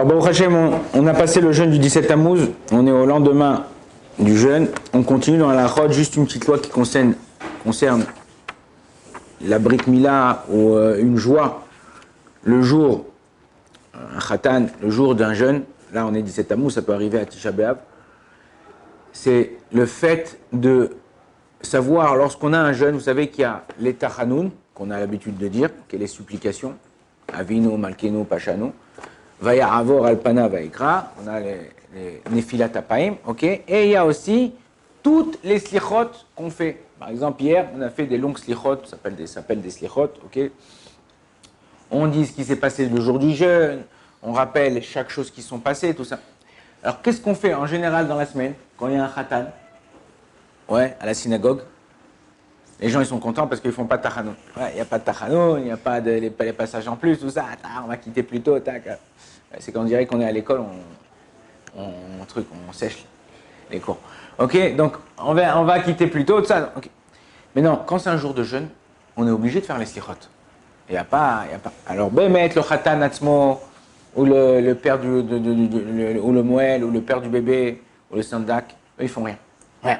Alors, Baruch Hashem, on a passé le jeûne du 17 Tammuz, on est au lendemain du jeûne, on continue dans la Chod, juste une petite loi qui concerne la Brit Mila ou une joie, le jour, un Khatan, le jour d'un jeûne, là on est 17 Tammuz, ça peut arriver à Tisha B'Av, c'est le fait de savoir, lorsqu'on a un jeûne, vous savez qu'il y a les Tachanoun, qu'on a l'habitude de dire, qui est les supplications, Avino, Malkeno, Pachano, Vaya Avor, Alpana, Vaikra, on a les Nefilat Apaim, ok, et il y a aussi toutes les slichot qu'on fait. Par exemple, hier, on a fait des longues slichot, ça s'appelle des slichot, ok. On dit ce qui s'est passé le jour du jeûne, on rappelle chaque chose qui sont passées, tout ça. Alors, qu'est-ce qu'on fait en général dans la semaine, quand il y a un khatan, ouais, à la synagogue? Les gens, ils sont contents parce qu'ils ne font pas de tachanoun. Ouais, il n'y a pas de tachanoun, il n'y a pas les passages en plus, tout ça. On va quitter plus tôt, tac. C'est qu'on dirait qu'on est à l'école, on sèche les cours. Ok, donc on va quitter plus tôt, tout ça. Okay. Mais non, quand c'est un jour de jeûne, on est obligé de faire les slichot. Il n'y a pas. Alors, mettre le khatan atzmo, ou le père ou le moël, ou le père du bébé, ou le sandak, eux, ils font rien. Rien.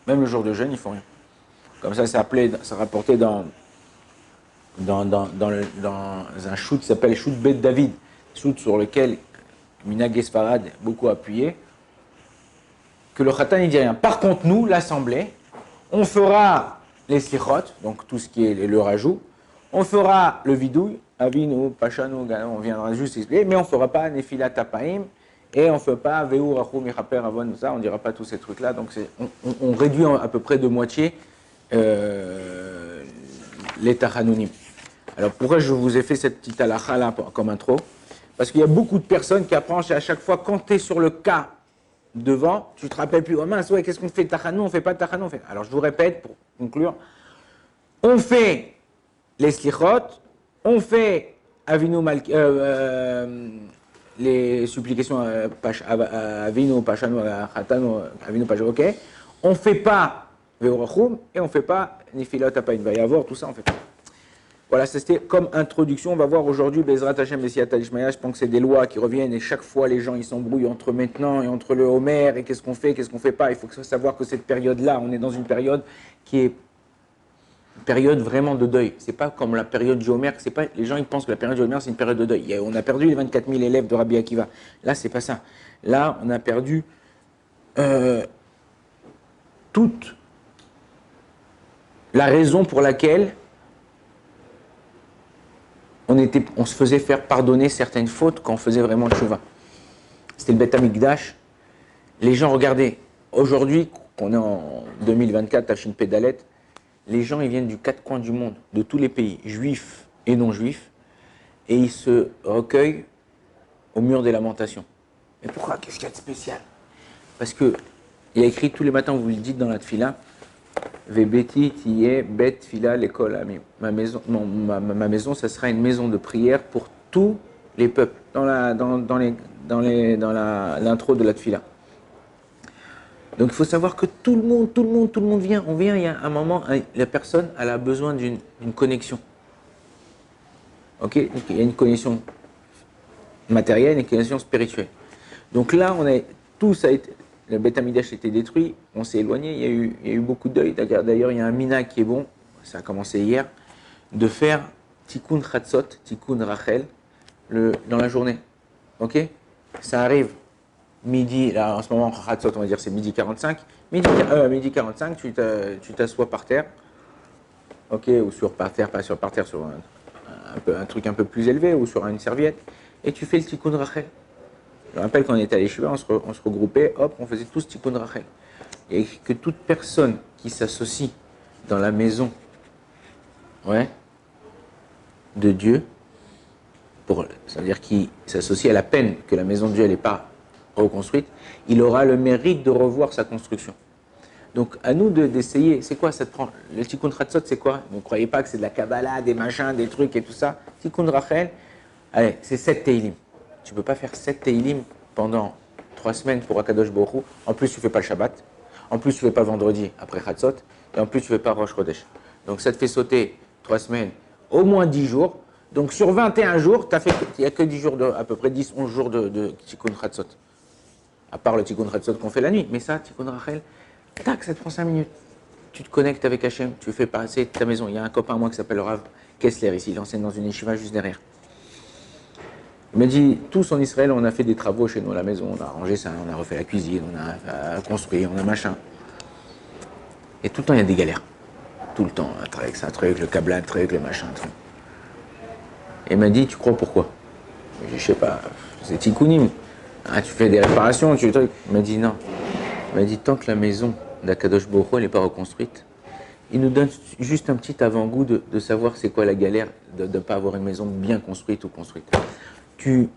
Même le jour de jeûne, ils font rien. Comme ça, c'est rapporté dans un shoot qui s'appelle Shoot Bet David, shoot sur lequel Minag Esfarad est beaucoup appuyé, que le Khatan, il dit rien. Par contre, nous, l'Assemblée, on fera les slichot, donc tout ce qui est le rajout, on fera le vidouille, Avinu, Pachano, on viendra juste expliquer, mais on ne fera pas Nefilat Apaim, et on ne fait pas Veu, Rachou, Michaper, Avon, ça, on ne dira pas tous ces trucs-là, donc on réduit à peu près de moitié les tachanounim. Alors pourquoi je vous ai fait cette petite halakha là comme intro? Parce qu'il y a beaucoup de personnes qui apprennent à chaque fois, quand tu es sur le cas devant, tu te rappelles plus, oh mince, ouais, qu'est-ce qu'on fait tachanou, on fait pas tachanou, on fait. Alors je vous répète pour conclure, on fait les slichot, on fait Avinu les supplications Avinu, Pachano, Khatano, Avinu, Pachano, ok, on fait pas et on ne fait pas Nifilot Apaim, va y avoir tout ça, on fait pas. Voilà, c'était comme introduction. On va voir aujourd'hui Bezrat Hashem Messiat Alishmaya. Je pense que c'est des lois qui reviennent et chaque fois les gens ils s'embrouillent entre maintenant et entre le Homer et qu'est-ce qu'on fait pas. Il faut savoir que cette période-là, on est dans une période qui est une période vraiment de deuil. C'est pas comme la période du Homer. C'est pas, les gens ils pensent que la période du Homer c'est une période de deuil. On a perdu les 24 000 élèves de Rabbi Akiva. Là, c'est pas ça. Là, on a perdu toute la raison pour laquelle on se faisait faire pardonner certaines fautes quand on faisait vraiment le tchouva. C'était le Beth Amikdash. Les gens, regardez, aujourd'hui, qu'on est en 2024, Tachin Pédalet, les gens ils viennent du quatre coins du monde, de tous les pays, juifs et non juifs, et ils se recueillent au mur des lamentations. Mais pourquoi? Qu'est-ce qu'il y a de spécial? Parce qu'il y a écrit tous les matins, vous le dites dans la tfila, Vebeti tiye bet fila l'école amim. Ma maison, ça sera une maison de prière pour tous les peuples. Dans l'intro de la tfila. Donc il faut savoir que tout le monde vient. On vient. Il y a un moment, la personne elle a besoin d'une connexion. Ok, donc, il y a une connexion matérielle et une connexion spirituelle. Donc là, tout ça a été. Le Beth Amikdash était détruit, on s'est éloigné, il y a eu beaucoup de deuil. D'ailleurs, il y a un mina qui est bon, ça a commencé hier, de faire Tikkun Chatzot, Tikkun Rachel, dans la journée. Ok? Ça arrive midi, là en ce moment, Chatzot, on va dire c'est midi 45. Midi 45, tu t'assois par terre, ok? Ou par terre, pas sur par terre, sur un truc un peu plus élevé, ou sur une serviette, et tu fais le Tikkun Rachel. Je me rappelle quand on était à l'Yeshiva, on se regroupait, hop, on faisait tous Tikkun Rachel. Et que toute personne qui s'associe dans la maison de Dieu, c'est-à-dire qui s'associe à la peine que la maison de Dieu n'est pas reconstruite, il aura le mérite de revoir sa construction. Donc à nous d'essayer, c'est quoi ça te prend? Le Tikkun Chatzot, c'est quoi? Ne croyez pas que c'est de la Kabbalah, des machins, des trucs et tout ça. Tikkun Rachel, allez, c'est 7 Teilim. Tu ne peux pas faire 7 Teilim pendant 3 semaines pour Akadosh Baruch Hu. En plus, tu ne fais pas le Shabbat. En plus, tu ne fais pas vendredi après Chatzot. Et en plus, tu ne fais pas Rosh Chodesh. Donc, ça te fait sauter 3 semaines, au moins 10 jours Donc sur 21 jours, il n'y a que 10 jours, à peu près 10, 11 jours de Tikkun Chatzot. À part le Tikkun Chatzot qu'on fait la nuit. Mais ça, Tikkun Rachel, tac, ça te prend 5 minutes. Tu te connectes avec Hachem, tu fais passer ta maison. Il y a un copain à moi qui s'appelle Rav Kessler ici, il enseigne dans une yeshiva juste derrière. Il m'a dit, tous en Israël, on a fait des travaux chez nous à la maison, on a arrangé ça, on a refait la cuisine, on a construit, on a machin. Et tout le temps, il y a des galères. Tout le temps, un truc, le câblage, un truc, le machin, un truc. Et il m'a dit, tu crois pourquoi? Je sais pas, c'est Tikkunim. Ah, tu fais des réparations, tu fais des trucs. Il m'a dit non. Il m'a dit, tant que la maison d'Akadosh Baruch Hu n'est pas reconstruite, il nous donne juste un petit avant-goût de savoir c'est quoi la galère de ne pas avoir une maison bien construite ou construite. Tu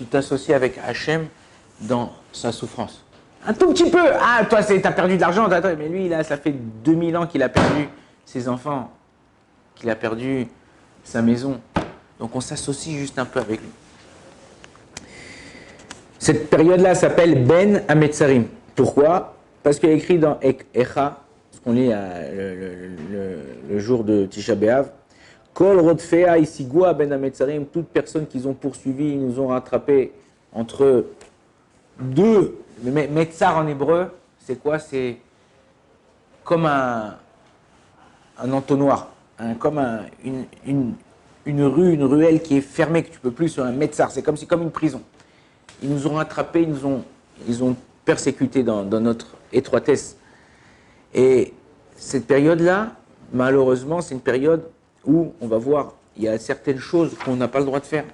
t'associes avec Hachem dans sa souffrance. Un tout petit peu. Ah, toi, t'as perdu de l'argent. Mais lui, là, ça fait 2000 ans qu'il a perdu ses enfants, qu'il a perdu sa maison. Donc, on s'associe juste un peu avec lui. Cette période-là s'appelle Ben Hametzarim. Pourquoi? Parce qu'il y a écrit dans Echa, ce qu'on lit le jour de Tisha B'Av, Kol Rodfea Isigua Ben Hametzarim, toutes personnes qu'ils ont poursuivies, ils nous ont rattrapés entre deux. Metzar en hébreu, c'est quoi? C'est comme un entonnoir, comme une rue, une ruelle qui est fermée, que tu ne peux plus sur un Metzar. C'est comme une prison. Ils nous ont rattrapés, ils ont persécutés dans notre étroitesse. Et cette période-là, malheureusement, c'est une période où on va voir, il y a certaines choses qu'on n'a pas le droit de faire.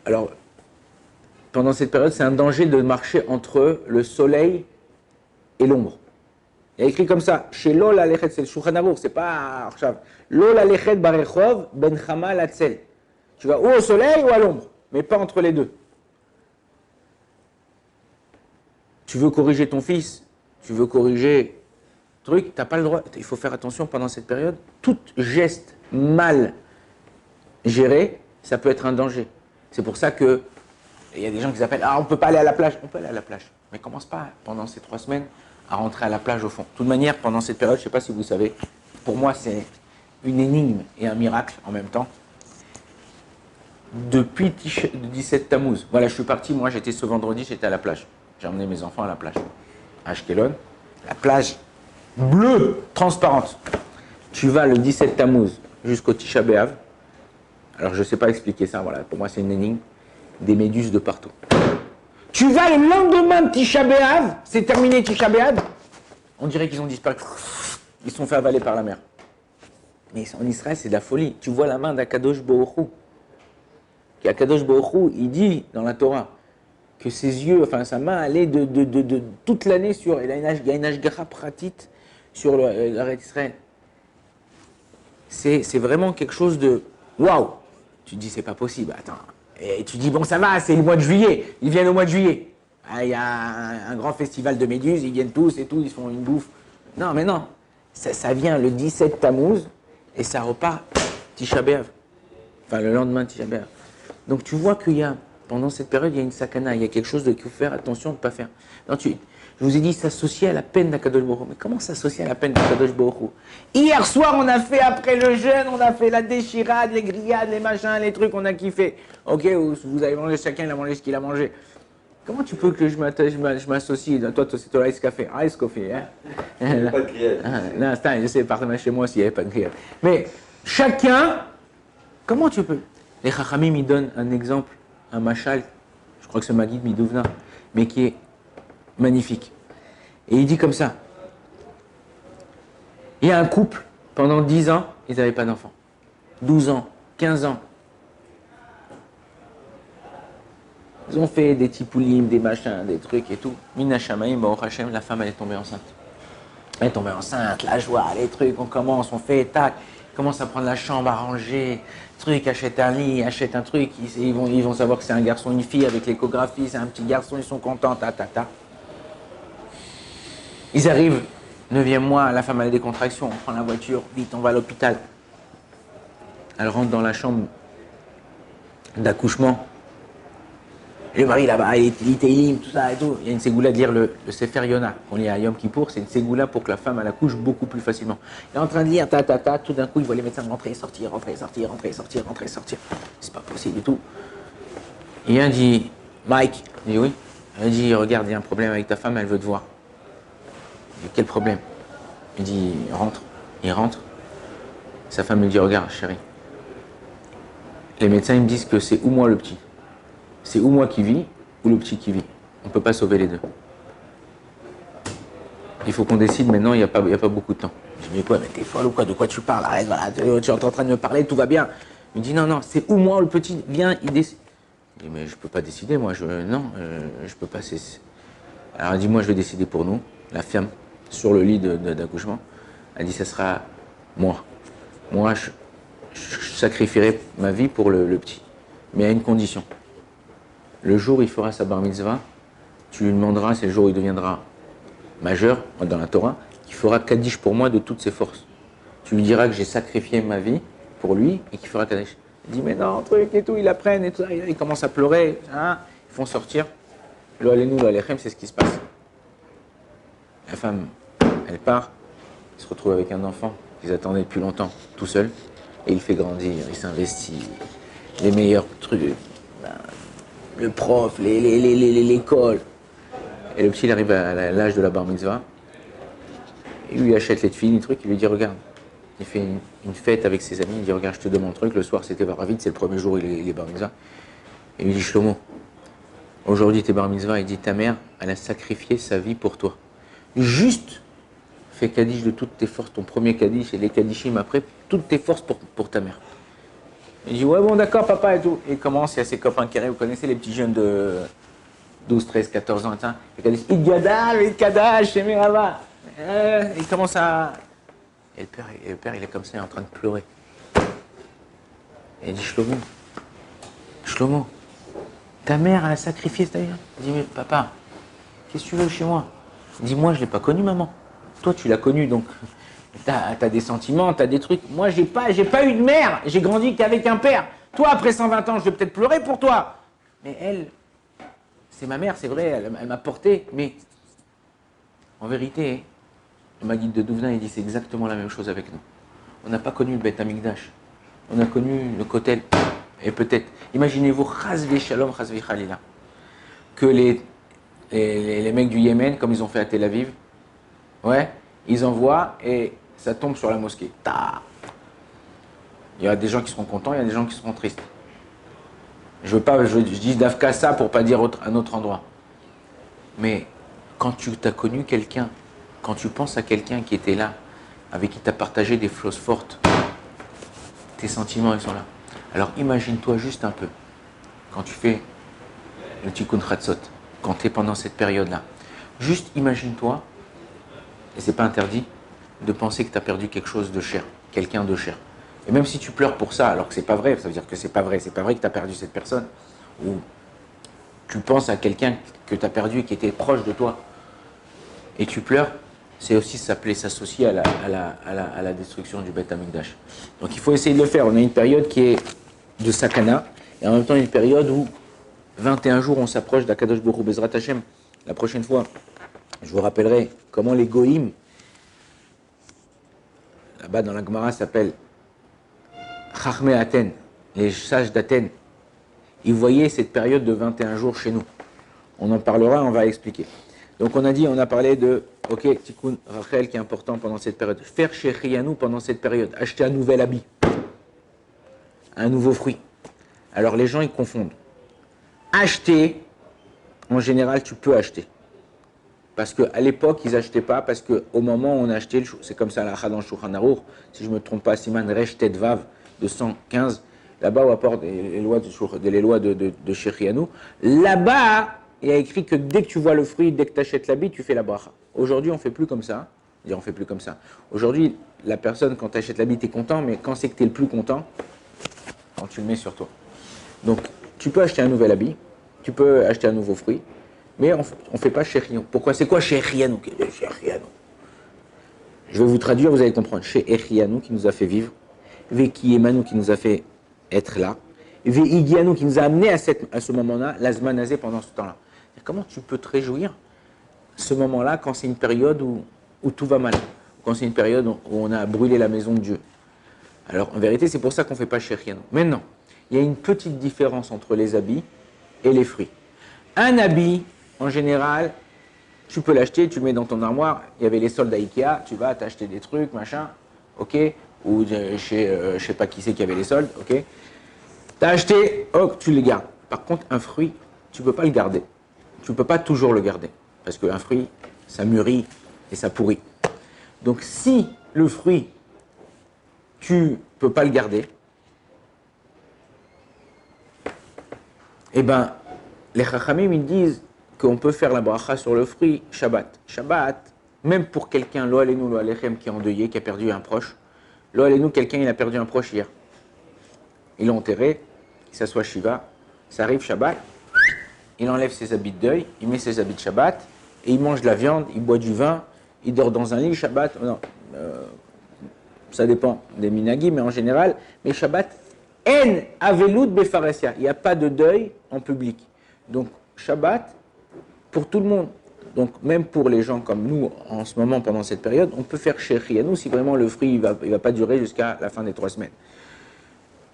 Alors, pendant cette période, c'est un danger de marcher entre le soleil et l'ombre. Il y a écrit comme ça, chez Lol Alechet, c'est le Shulchan Aruch, c'est pas Arshav. Lol Alechet Barechov Ben Chama Latzel. Tu vas ou au soleil ou à l'ombre, mais pas entre les deux. Tu veux corriger ton fils, tu veux corriger truc, tu n'as pas le droit. Il faut faire attention pendant cette période. Tout geste mal géré, ça peut être un danger. C'est pour ça que il y a des gens qui s'appellent « Ah, on ne peut pas aller à la plage ». On peut aller à la plage. Mais commence pas pendant ces 3 semaines à rentrer à la plage au fond. De toute manière, pendant cette période, je ne sais pas si vous savez, pour moi, c'est une énigme et un miracle en même temps. Depuis le 17 Tammuz, voilà, je suis parti, moi j'étais ce vendredi, j'étais à la plage. J'ai emmené mes enfants à la plage. À Ashkelon, la plage bleue, transparente. Tu vas le 17 Tammuz jusqu'au Tisha B'Av. Alors je ne sais pas expliquer ça, voilà, pour moi c'est une énigme. Des méduses de partout. Tu vas le lendemain de Tisha B'Av, c'est terminé Tisha B'Av, on dirait qu'ils ont disparu. Ils se sont fait avaler par la mer. Mais en Israël, c'est de la folie. Tu vois la main d'Akadosh Baruch Hu. Akadosh Baruch Hu, il dit dans la Torah que ses yeux, enfin sa main allait de toute l'année sur. Il y a une ashgacha pratit sur l'arrêt d'Israël. C'est vraiment quelque chose de waouh. Tu te dis, c'est pas possible. Attends. Et tu dis, bon, ça va, c'est le mois de juillet. Ils viennent au mois de juillet. Ah, il y a un grand festival de méduses, ils viennent tous et tout, ils font une bouffe. Non, mais non. Ça vient le 17 Tammuz et ça repart Tisha B'Av. Enfin, le lendemain de Tisha B'Av. Donc, tu vois qu'il y a, pendant cette période, il y a une sakana, il y a quelque chose qu'il faut faire attention de ne pas faire. Non, je vous ai dit s'associer à la peine d'Akadosh Baruch Hu. Mais comment s'associer à la peine d'Akadosh Baruch Hu? Hier soir, on a fait, après le jeûne, on a fait la déchirade, les grillades, les machins, les trucs, on a kiffé. Ok, vous avez mangé, chacun il a mangé ce qu'il a mangé. Comment tu peux que je m'associe? Toi, c'est toi, ice café. Ice coffee, hein? Il n'y a pas de grillade. Non, je sais, partir chez moi s'il n'y avait pas de grillade. Mais chacun, comment tu peux? Les Chachamim, ils donnent un exemple, un machal, je crois que c'est Maguid Midouvna, mais qui est magnifique. Et il dit comme ça, il y a un couple, pendant 10 ans, ils n'avaient pas d'enfants. 12 ans, 15 ans. Ils ont fait des tipoulim, des machins, des trucs et tout. Mina Shamaim, Baruch Hashem, la femme, elle est tombée enceinte. Elle est tombée enceinte, la joie, les trucs, on commence, on fait, tac, commence à prendre la chambre, à ranger, truc, achète un lit, achète un truc, ils vont savoir que c'est un garçon, une fille avec l'échographie, c'est un petit garçon, ils sont contents, ta. Ils arrivent, 9e mois, la femme a des contractions, on prend la voiture, vite, on va à l'hôpital. Elle rentre dans la chambre d'accouchement. Le mari là-bas, il lit Teilim, tout ça et tout. Il y a une ségoula de lire le Sefer Yona, qu'on lit à Yom Kippour. C'est une ségoula pour que la femme, elle accouche beaucoup plus facilement. Il est en train de lire, tout d'un coup, il voit les médecins rentrer, sortir, rentrer, sortir, rentrer, sortir, rentrer, sortir. C'est pas possible du tout. Et un dit, Mike, il dit oui. Il dit, regarde, il y a un problème avec ta femme, elle veut te voir. Il dit, quel problème? Il dit, rentre. Il rentre. Sa femme lui dit, regarde, chérie. Les médecins, ils me disent que c'est ou moi le petit. C'est ou moi qui vis, ou le petit qui vit. On ne peut pas sauver les deux. Il faut qu'on décide maintenant, il n'y a pas beaucoup de temps. Je dis, mais quoi, mais t'es folle ou quoi? De quoi tu parles? Arrête, voilà, tu es en train de me parler, tout va bien. Il me dit, non, c'est ou moi ou le petit, viens, il décide. Je dis, mais je ne peux pas décider, moi, je ne peux pas. Alors elle dit, moi, je vais décider pour nous, la femme, sur le lit d'accouchement. Elle dit, ça sera moi. Moi, je sacrifierai ma vie pour le petit. Mais à une condition. Le jour où il fera sa bar mitzvah, tu lui demanderas, c'est le jour où il deviendra majeur dans la Torah, qu'il fera Kaddish pour moi de toutes ses forces. Tu lui diras que j'ai sacrifié ma vie pour lui et qu'il fera Kaddish. Il dit, mais non, truc et tout, ils l'apprennent et tout ça. Ils commencent à pleurer, hein, ils font sortir. Lo alenu, lo alechem, c'est ce qui se passe. La femme, elle part, il se retrouve avec un enfant qu'ils attendaient depuis longtemps, tout seul, et il fait grandir, il s'investit, les meilleurs trucs. Le prof, l'école. Et le petit, il arrive à l'âge de la bar mitzvah. Il lui achète les filles, les trucs, il lui dit, regarde. Il fait une fête avec ses amis, il dit, regarde, je te donne mon truc. Le soir, c'était Varavit, c'est le premier jour où il est bar mitzvah. Et il lui dit, Shlomo, aujourd'hui, t'es bar mitzvah. Il dit, ta mère, elle a sacrifié sa vie pour toi. Juste, fais Kaddish de toutes tes forces, ton premier Kaddish et les Kaddishim après, toutes tes forces pour ta mère. Il dit, ouais, bon, d'accord, papa, et tout. Et il commence, il y a ses copains qui arrivent, vous connaissez les petits jeunes de 12, 13, 14 ans, et ils disent, Idgadal, Idgadal, chez Mirava. Il commence à. Et le père, il est comme ça, il est en train de pleurer. Et il dit, Shlomo, ta mère, elle a sacrifié ta vie. Il dit, mais papa, qu'est-ce que tu veux chez moi? Il dit, moi, je ne l'ai pas connue, maman. Toi, tu l'as connue, donc. T'as des sentiments, t'as des trucs. Moi, j'ai pas eu de mère. J'ai grandi qu'avec un père. Toi, après 120 ans, je vais peut-être pleurer pour toi. Mais elle, c'est ma mère, c'est vrai, elle m'a porté. Mais en vérité, le Maguide de Douvna, il dit c'est exactement la même chose avec nous. On n'a pas connu le Beth Amikdash. On a connu le Kotel. Et peut-être, imaginez-vous, Chazvi Shalom, Chazvi Khalila, que les mecs du Yémen, comme ils ont fait à Tel Aviv, ouais, ils envoient et ça tombe sur la mosquée. Il y a des gens qui seront contents, il y a des gens qui seront tristes. Je dis d'Afka ça pour pas dire un autre endroit. Mais quand tu as connu quelqu'un, quand tu penses à quelqu'un qui était là, avec qui tu as partagé des choses fortes, tes sentiments, ils sont là. Alors imagine-toi juste un peu, quand tu fais le Tikkun Chatzot, quand tu es pendant cette période-là. Juste imagine-toi, et c'est pas interdit, de penser que tu as perdu quelque chose de cher, quelqu'un de cher. Et même si tu pleures pour ça, alors que c'est pas vrai, ça veut dire que c'est pas vrai que tu as perdu cette personne, ou tu penses à quelqu'un que tu as perdu et qui était proche de toi, et tu pleures, c'est aussi s'associer à la destruction du Beth Amikdash. Donc il faut essayer de le faire. On a une période qui est de sakana, et en même temps une période où 21 jours on s'approche d'Akadosh Baruch Hu Bezrat Hashem. La prochaine fois, je vous rappellerai comment les Goïm, là-bas dans la Gemara, s'appelle Chachmei Athènes, les sages d'Athènes. Ils voyaient cette période de 21 jours chez nous. On en parlera, on va expliquer. Donc on a parlé de, ok, Tikkun Rachel qui est important pendant cette période. Faire chez Riyanou pendant cette période, acheter un nouvel habit, un nouveau fruit. Alors les gens ils confondent. Acheter, en général tu peux acheter. Parce qu'à l'époque, ils n'achetaient pas, parce qu'au moment où on a acheté, c'est comme ça, la dans Shulchan Aruch, si je ne me trompe pas, Siman Resh Tet Vav 215, là-bas où apporte les lois de Shechianou, là-bas, il y a écrit que dès que tu vois le fruit, dès que tu achètes l'habit, tu fais la bracha. Aujourd'hui, on ne fait plus comme ça. On fait plus comme ça. Aujourd'hui, la personne, quand tu achètes l'habit, tu es content, mais quand c'est que tu es le plus content, quand tu le mets sur toi. Donc, tu peux acheter un nouvel habit, tu peux acheter un nouveau fruit, mais on ne fait pas Shechianou. Pourquoi? C'est quoi Shechianou? Je vais vous traduire, vous allez comprendre. Shechianou qui nous a fait vivre, Veki Emanu qui nous a fait être là, Igianou qui nous a amené à ce moment-là, l'azmanazé pendant ce temps-là. Comment tu peux te réjouir ce moment-là quand c'est une période où tout va mal, quand c'est une période où on a brûlé la maison de Dieu? Alors en vérité, c'est pour ça qu'on ne fait pas Shechianu. Maintenant, il y a une petite différence entre les habits et les fruits. Un habit, en général, tu peux l'acheter, tu le mets dans ton armoire. Il y avait les soldes à Ikea, tu vas t'acheter des trucs, machin, ok? Ou chez, je ne sais pas qui c'est qui avait les soldes, ok? Tu as acheté, oh, tu le gardes. Par contre, un fruit, tu ne peux pas le garder. Tu ne peux pas toujours le garder. Parce qu'un fruit, ça mûrit et ça pourrit. Donc si le fruit, tu ne peux pas le garder, eh bien, les Chachamim, ils disent qu'on peut faire la bracha sur le fruit Shabbat. Shabbat, même pour quelqu'un, lo alenu, lo alechem, qui est endeuillé, qui a perdu un proche. Lo alenu, quelqu'un, il a perdu un proche hier. Il l'a enterré, il s'assoit Shiva, ça arrive Shabbat, il enlève ses habits de deuil, il met ses habits de Shabbat, et il mange de la viande, il boit du vin, il dort dans un lit Shabbat. Non, ça dépend des minagim, mais en général, mais Shabbat, en avelut befaresia, il n'y a pas de deuil en public. Donc Shabbat, pour tout le monde, donc même pour les gens comme nous, en ce moment, pendant cette période, on peut faire Shechianu si vraiment le fruit ne va pas durer jusqu'à la fin des 3 semaines.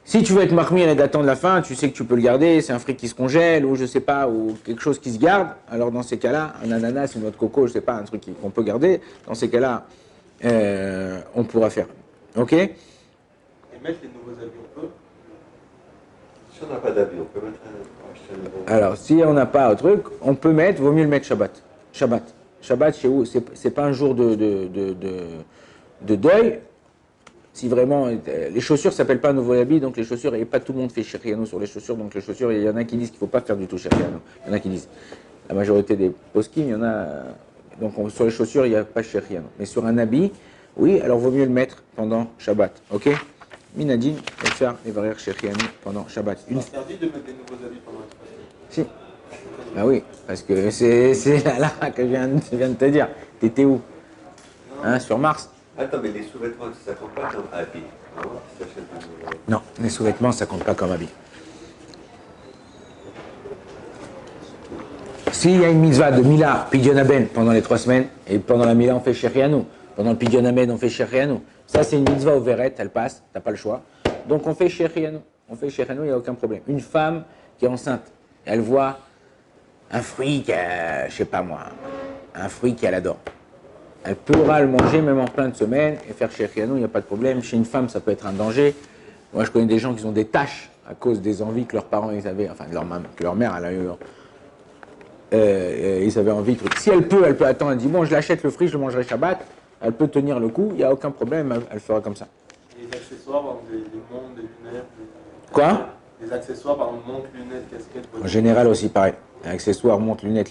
Si tu veux être mahmir et d'attendre la fin, tu sais que tu peux le garder, c'est un fruit qui se congèle, ou je sais pas, ou quelque chose qui se garde, alors dans ces cas-là, un ananas, une noix de coco, je sais pas, un truc qu'on peut garder, dans ces cas-là, on pourra faire. Ok? Et mettre les nouveaux habits, on peut? Si on n'a pas d'habit, on peut mettre acheter un nouveau. Alors, si on n'a pas un truc, on peut mettre, vaut mieux le mettre Shabbat. Shabbat. Shabbat, chez vous, c'est pas un jour de deuil. Si vraiment, les chaussures ne s'appellent pas nouveau habit, donc les chaussures, et pas tout le monde fait Shechianu sur les chaussures, donc les chaussures, il y en a qui disent qu'il ne faut pas faire du tout Shechianu. Il y en a qui disent, la majorité des poskim, il y en a, donc sur les chaussures, il n'y a pas Shechianu. Mais sur un habit, oui, alors vaut mieux le mettre pendant Shabbat, ok? Minadin, et faire les varières Shechianu pendant Shabbat. C'est interdit de mettre des nouveaux habits pendant la semaine. Si. Ah oui, parce que c'est là que je viens de te dire. T'étais où? Hein, sur Mars? Attends, mais les sous-vêtements, ça compte pas comme habit. Non, les sous-vêtements, ça compte pas comme habit. S'il y a une mitzvah de Mila, Pidyon Aben, pendant les 3 semaines, et pendant la Mila, on fait Shechianu. Pendant le Pidyon Aben, on fait Shechianu. Ça, c'est une mitzvah au Veret, elle passe, t'as pas le choix. Donc, on fait Shechianu. On fait Shechianu, il n'y a aucun problème. Une femme qui est enceinte, elle voit un fruit je sais pas moi, un fruit qu'elle adore. Elle pourra le manger même en plein de semaine et faire Shechianu, il n'y a pas de problème. Chez une femme, ça peut être un danger. Moi, je connais des gens qui ont des taches à cause des envies que leurs parents ils avaient, enfin que leur mère elle a eu. Ils avaient envie de trucs. Si elle peut attendre, elle dit bon, je l'achète le fruit, je le mangerai Shabbat. Elle peut tenir le coup, il n'y a aucun problème, elle fera comme ça. Les accessoires, par exemple, des montres, des lunettes. Quoi? Les accessoires, par exemple, montres, lunettes, casquettes. En général aussi, pareil. Accessoires, montres, lunettes,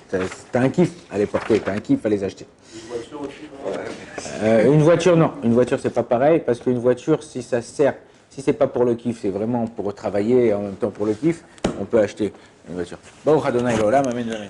t'as un kiff à les porter, t'as un kiff à les acheter. Une voiture aussi. Une voiture, non. Une voiture, c'est pas pareil, parce qu'une voiture, si ça sert, si c'est pas pour le kiff, c'est vraiment pour travailler et en même temps pour le kiff, on peut acheter une voiture. Baruch Adonai l'olam, amen, amen.